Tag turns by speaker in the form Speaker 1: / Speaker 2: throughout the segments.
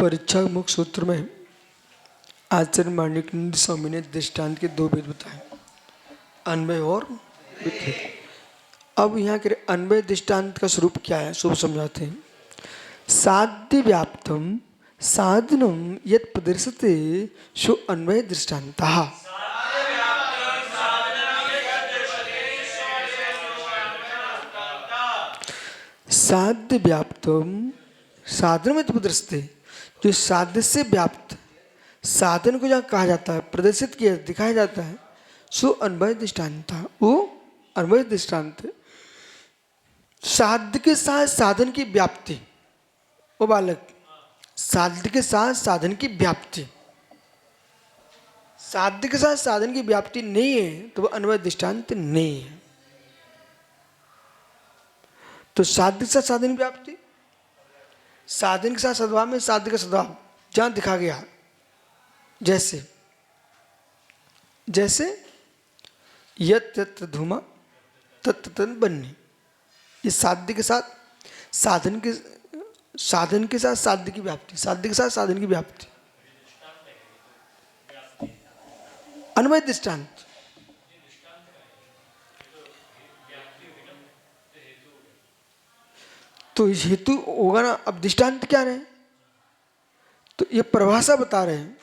Speaker 1: परीक्षा मुख सूत्र में आचार्य मांडलिक स्वामी ने दृष्टांत के दो भेद बताए, अन्वय और विपरीत। अब यहाँ के अन्वय दृष्टांत का स्वरूप क्या है, सब समझाते हैं। साध्य व्याप्तम साधनम यत् प्रदर्शते सो अन्वय दृष्टान्तः। साध्य व्याप्तम साधन में प्रदर्शते, जो साध्य से व्याप्त साधन को जहाँ कहा जाता है, प्रदर्शित किया दिखाया जाता है, सो अन्वय दृष्टान्त, वो अन्वय दृष्टांत। साध्य के साथ साधन की व्याप्ति, वो बालक साध्य के साथ साधन की व्याप्ति, साध्य के साथ साधन की व्याप्ति नहीं है तो वो अन्वय दृष्टांत नहीं है। तो साध्य के साथ साधन की व्याप्ति, साधन के साथ सद्भाव में साध्य का सद्भाव जहां दिखा गया, जैसे जैसे यत् यत् धूमा तत् तत् बन्नी, ये साध्य के साथ साधन के साथ साध्य की व्याप्ति, साध्य के साथ साधन की व्याप्ति, अन्वय दृष्टांत। तो इस हेतु होगा ना। अब दृष्टांत क्या रहे, तो ये परिभाषा बता रहे हैं।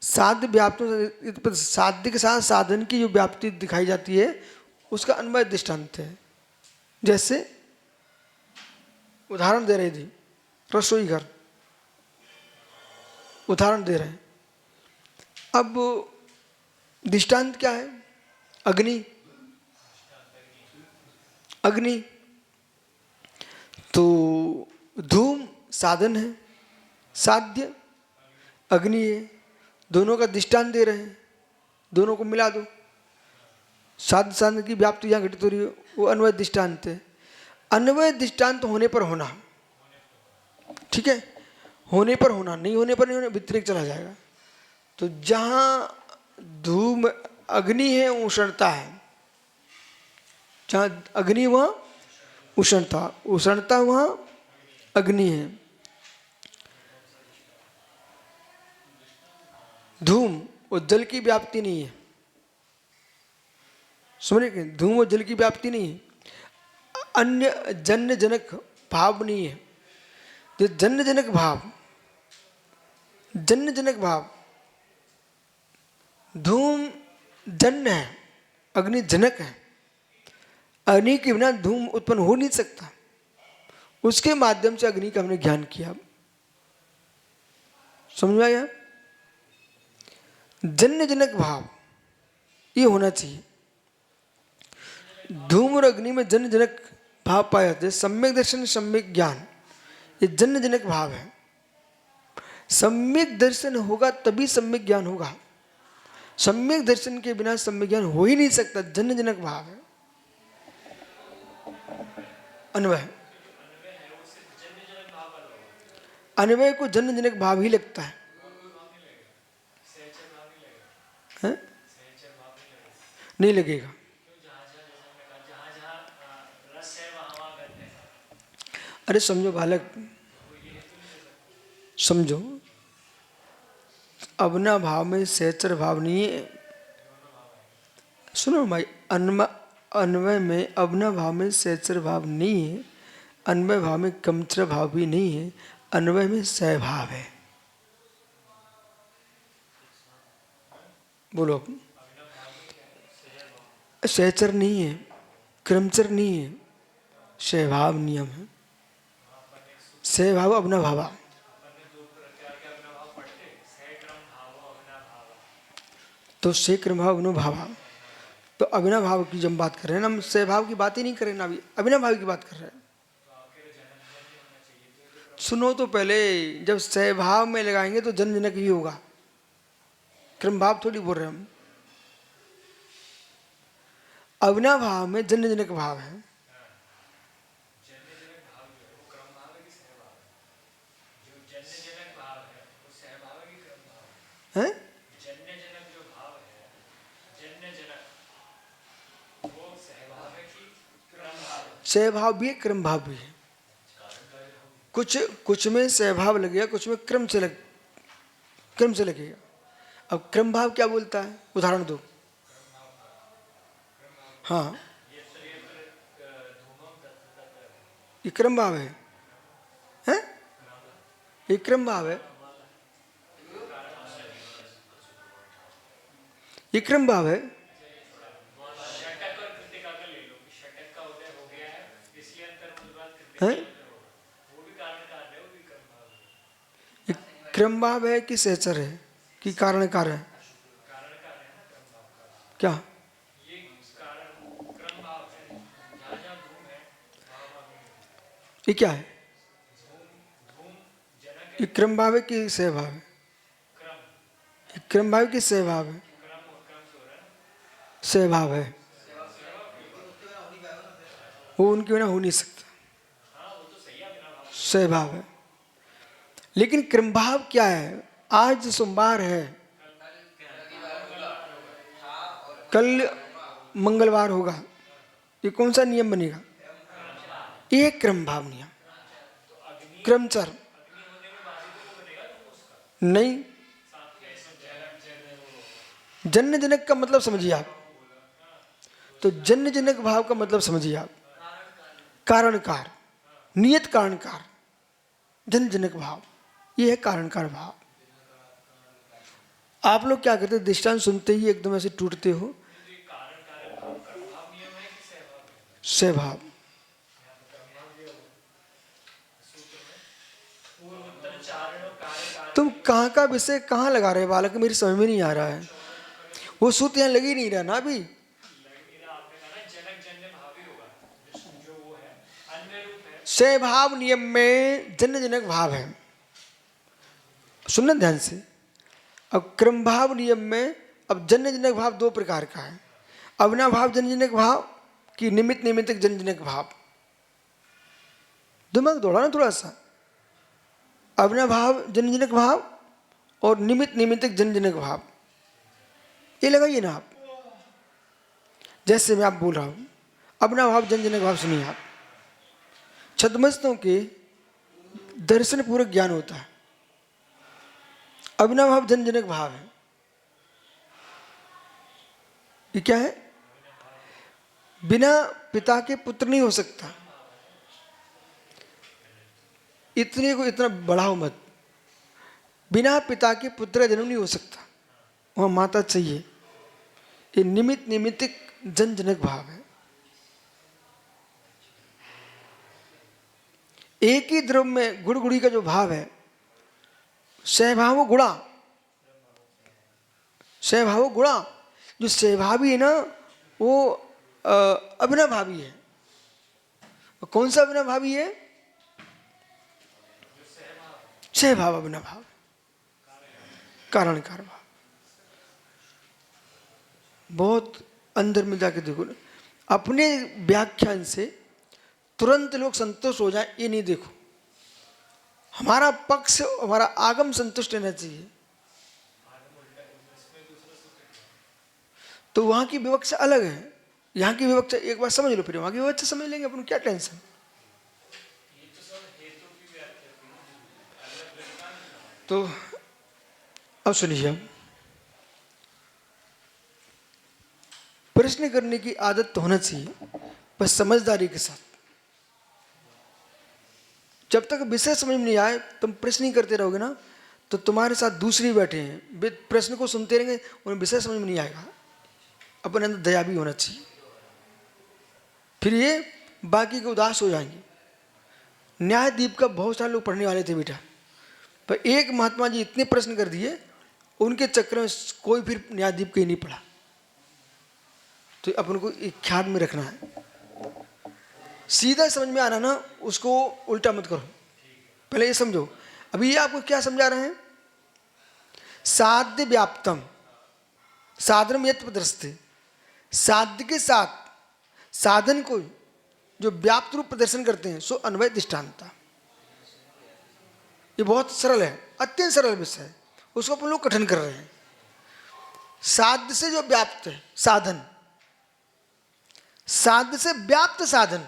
Speaker 1: साध्य व्याप्ति, साध्य के साथ साधन की जो व्याप्ति दिखाई जाती है उसका अन्वय दृष्टांत है। जैसे उदाहरण दे रहे थे, रसोई घर उदाहरण दे रहे हैं। अब दृष्टांत क्या है, अग्नि, अग्नि तो धूम साधन है, साध्य अग्नि है, दोनों का दृष्टांत दे रहे हैं, दोनों को मिला दो, साध्य साधन की व्याप्ति जहाँ घटित हो रही है वो अन्वय दृष्टांत है। अन्वय दृष्टांत होने पर होना, ठीक है, होने पर होना, नहीं होने पर नहीं होने, व्यतिरेक चला जाएगा। तो जहाँ धूम अग्नि है उष्णता है, जहाँ अग्नि वहाँ उष्णता, उष्णता वहाँ अग्नि है। धूम और जल की व्याप्ति नहीं है, समझे, धूम और जल की व्याप्ति नहीं है। अन्य जन्य जनक भाव नहीं है। जो जन्य जनक भाव, जन्य जनक भाव, धूम जन्य है, अग्नि जनक है। अग्नि के बिना धूम उत्पन्न हो नहीं सकता, उसके माध्यम से अग्नि का हमने ज्ञान किया। समझ में आया? जन्य जनक भाव ये होना चाहिए। धूम और अग्नि में जन्य जनक भाव पाया जाता है। सम्यक दर्शन सम्यक ज्ञान, ये जन्य जनक भाव है। सम्यक दर्शन होगा तभी सम्यक ज्ञान होगा, सम्यक दर्शन के बिना सम्यक ज्ञान हो ही नहीं सकता। जन्य जनक भाव है अन्वय। अन्वय को जन्य जनक भाव ही लगता है, नहीं लगेगा। अरे समझो बालक, समझो, अवना भाव में सहचर भाव नहीं है। सुनो भाई, अन्वय में अवना भाव में सहचर भाव नहीं है, अन्वय भाव में कमचर भाव भी नहीं है, अन्वय में सहभाव है। बोलो, सहचर नहीं है, क्रमचर नहीं है, सहभाव नियम है। सहभाव अवना भावा, तो से क्रम भाव अवनुभावा। तो अभिनव भाव की जब बात कर रहे हैं ना, हम सहभाव की बात ही नहीं कर रहे ना, अभी अभिनव भाव की बात कर रहे हैं। सुनो तो पहले, जब सहभाव में लगाएंगे तो जन जनक ही होगा, क्रम भाव थोड़ी बोल रहे हम। अभिनव भाव में जन जनक भाव है। हैं? सहभाव भी है, क्रम भाव भी है। कुछ में सहभाव लगेगा, कुछ में क्रम से लगेगा। अब क्रम भाव क्या बोलता है, उदाहरण दो। हाँ, ये क्रम भाव है, हैं? ये क्रम भाव है, ये क्रम भाव है। हैं? ये क्रम भाव है कि सहचर है कि कारण कार है? क्या ये क्या है? ये क्रम भाव है कि सहभाव है? ये क्रम भाव कि सहभाव है? सहभाव है, वो उनके बिना हो नहीं सकता, सहभाव है। लेकिन क्रम भाव क्या है? आज सोमवार है, कल मंगलवार होगा, ये कौन सा नियम बनेगा? ये क्रम भाव नियम, क्रमचर नहीं। जन्य जनक का मतलब समझिए आप, तो जन्य जनक भाव का मतलब समझिए आप, कारणकार, नियत कारणकार, जन्य जनक भाव, ये है कारणकार भाव। आप लोग क्या करते, दृष्टांत सुनते ही एकदम ऐसे टूटते हो? सहभाव। तुम कहाँ का विषय कहाँ लगा रहे बालक, मेरी समझ में नहीं आ रहा है। वो सूत्र यहाँ लग ही नहीं रहा ना अभी। सहभाव नियम में जन्य जनक भाव है, सुनना ध्यान से। अब क्रम भाव नियम में अब जन्य जनक भाव दो प्रकार का है, अविनाभाव जन्य जनक भाव कि निमित्त निमित्तक जन्य जनक भाव। दिमाग दौड़ा ना थोड़ा सा। अविनाभाव जन्य जनक भाव और निमित्त निमित्तक जन्य जनक भाव, ये लगाइए ना आप। जैसे मैं आप बोल रहा हूं, अविनाभाव जन्य जनक भाव सुनिए आप। छद्मस्तों के दर्शन पूर्वक ज्ञान होता है, अविनाभाव जन्य जनक भाव है। ये क्या है? बिना पिता के पुत्र नहीं हो सकता। इतने को इतना बढ़ाओ मत, बिना पिता के पुत्र जन्म नहीं हो सकता, वहां माता चाहिए। ये निमित्त निमित्तिक जन जनक भाव है। एक ही द्रव्य में गुण गुड़ी का जो भाव है, सहभाव गुणा, सहभाव गुणा, जो सहभावी है ना वो अविनाभावी है। कौन सा अविनाभावी है? सहभाव अविनाभाव, कारणकार भाव। बहुत अंदर में जाके देखो ना, अपने व्याख्यान से तुरंत लोग संतुष्ट हो जाए ये नहीं देखो। हमारा पक्ष, हमारा आगम संतुष्ट रहना चाहिए। तो वहां की विवक्षा अलग है, यहाँ की विवक्षा एक बार समझ लो, फिर वहां की विवक्षा समझ लेंगे अपन, क्या टेंशन। तो अब सुनिए, प्रश्न करने की आदत तो होना चाहिए, बस समझदारी के साथ। जब तक विषय समझ में नहीं आए तुम प्रश्न ही करते रहोगे ना, तो तुम्हारे साथ दूसरे बैठे हैं प्रश्न को सुनते रहेंगे, उन्हें विषय समझ में नहीं आएगा। अपने अंदर दया भी होना चाहिए, फिर ये बाकी के उदास हो जाएंगे। न्यायदीप का बहुत सारे लोग पढ़ने वाले थे बेटा, पर एक महात्मा जी इतने प्रश्न कर दिए, उनके चक्कर में कोई फिर न्यायदीप कहीं नहीं पढ़ा। तो अपन को एक ख्याल में रखना है, सीधा समझ में आना ना, उसको उल्टा मत करो। पहले ये समझो। अभी ये आपको क्या समझा रहे हैं? साध्य व्याप्तम साधनम यत् प्रदर्शते, साध्य के साथ साधन को जो व्याप्त रूप प्रदर्शन करते हैं सो अन्वय दृष्टांता। ये बहुत सरल है, अत्यंत सरल विषय है, उसको अपन लोग कठिन कर रहे हैं। साध्य से जो व्याप्त है साधन, साध्य से व्याप्त साधन,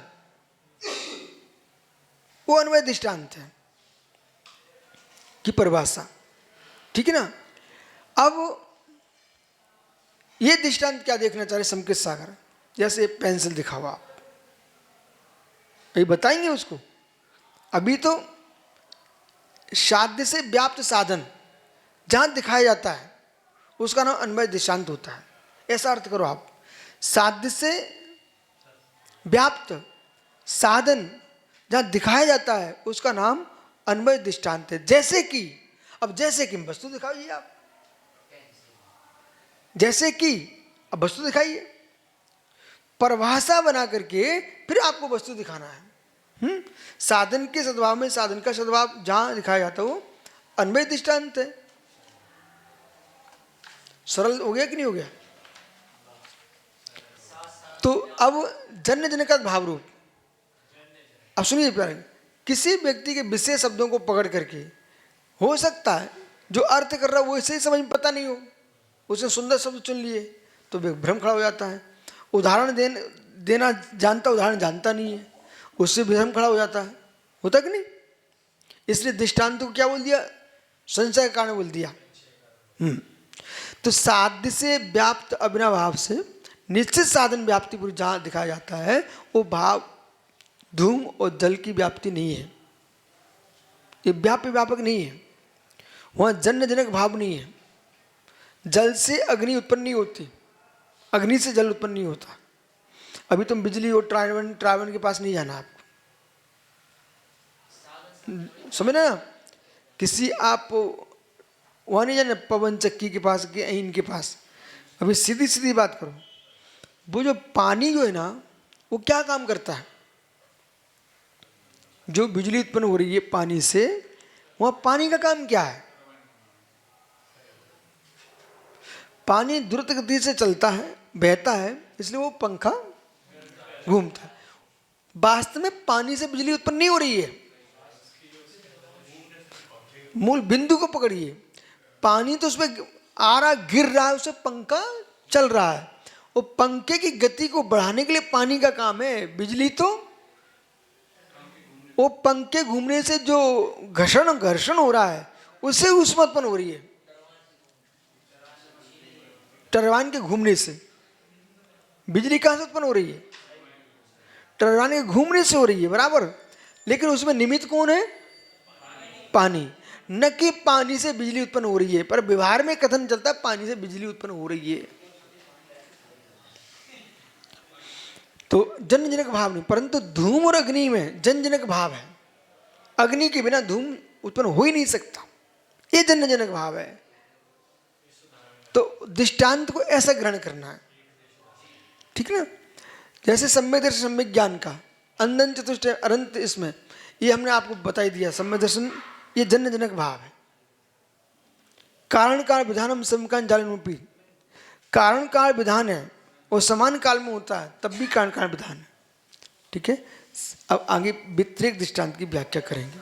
Speaker 1: वो अन्वय दृष्टांत है। की परिभाषा, ठीक है ना। अब ये दृष्टांत क्या देखना चाह रहे संकेत सागर, जैसे पेंसिल दिखा हुआ, आप ये बताएंगे उसको। अभी तो साध्य से व्याप्त साधन जहां दिखाया जाता है उसका नाम अन्वय दृष्टांत होता है, ऐसा अर्थ करो आप। साध्य से व्याप्त साधन जहां दिखाया जाता है उसका नाम अन्वय दृष्टांत है। जैसे कि, अब जैसे कि वस्तु दिखाइए आप, जैसे कि अब वस्तु दिखाइए, परिभाषा बना करके फिर आपको वस्तु दिखाना है। साधन के सद्भाव में साधन का सद्भाव जहां दिखाया जाता है वो अन्वय दृष्टांत है। सरल हो गया कि नहीं हो गया। तो अब जन्य जनक भाव रूप, अब सुनिए प्यारे, किसी व्यक्ति के विशेष शब्दों को पकड़ करके हो सकता है जो अर्थ कर रहा है वो इसे समझ में पता नहीं हो, उसने सुंदर शब्द चुन लिए तो भ्रम खड़ा हो जाता है। उदाहरण देना जानता, उदाहरण जानता नहीं है, उससे भ्रम खड़ा हो जाता है, होता कि नहीं। इसलिए दृष्टांत को क्या बोल दिया, संशय का कारण बोल दिया। तो साध्य से व्याप्त अविनाभाव से निश्चित साधन व्याप्ति पूर्व जहां दिखाया जाता है वो भाव धूम और जल की व्याप्ति नहीं है, ये व्यापक नहीं है। वहां जन्य जनक भाव नहीं है। जल से अग्नि उत्पन्न नहीं होती, अग्नि से जल उत्पन्न नहीं होता। अभी तुम बिजली और ट्रावन के पास नहीं जाना आपको, समझ ना। किसी आप वहां नहीं जाना पवन चक्की के पास कि इनके पास। अभी सीधी सीधी बात करो, वो जो पानी जो है ना वो क्या काम करता है, जो बिजली उत्पन्न हो रही है पानी से, वहां पानी का काम क्या है। पानी द्रुत गति से चलता है, बहता है, इसलिए वो पंखा घूमता है। वास्तव में पानी से बिजली उत्पन्न नहीं हो रही है। मूल बिंदु को पकड़िए, पानी तो उसमें आ रहा गिर रहा है, उससे पंखा चल रहा है। वो पंखे की गति को बढ़ाने के लिए पानी का काम है। बिजली तो वो पंखे घूमने से जो घर्षण हो रहा है उससे ऊष्मा उत्पन्न हो रही है, टरबाइन के घूमने से। बिजली कहां से उत्पन्न हो रही है, टरबाइन के घूमने से हो रही है, बराबर। लेकिन उसमें निमित्त कौन है, पानी। न कि पानी से बिजली उत्पन्न हो रही है, पर व्यवहार में कथन चलता है पानी से बिजली उत्पन्न हो रही है। तो जन जनक भाव नहीं, परंतु धूम और अग्नि में जन जनक भाव है। अग्नि के बिना धूम उत्पन्न हो ही नहीं सकता, ये जन जनक भाव है। तो दृष्टांत को ऐसा ग्रहण करना है, ठीक ना। जैसे सम्यक दर्शन सम्यक ज्ञान का अंदन चतुष्टय अनंत, इसमें ये हमने आपको बताई दिया। सम्यक दर्शन ये जन जनक भाव है। कारण काल विधानम समकान जालनूपी, कारण काल विधान है वो समान काल में होता है, तब भी कारण काल विधान है, ठीक है। अब आगे व्यतिरेक दृष्टांत की व्याख्या करेंगे।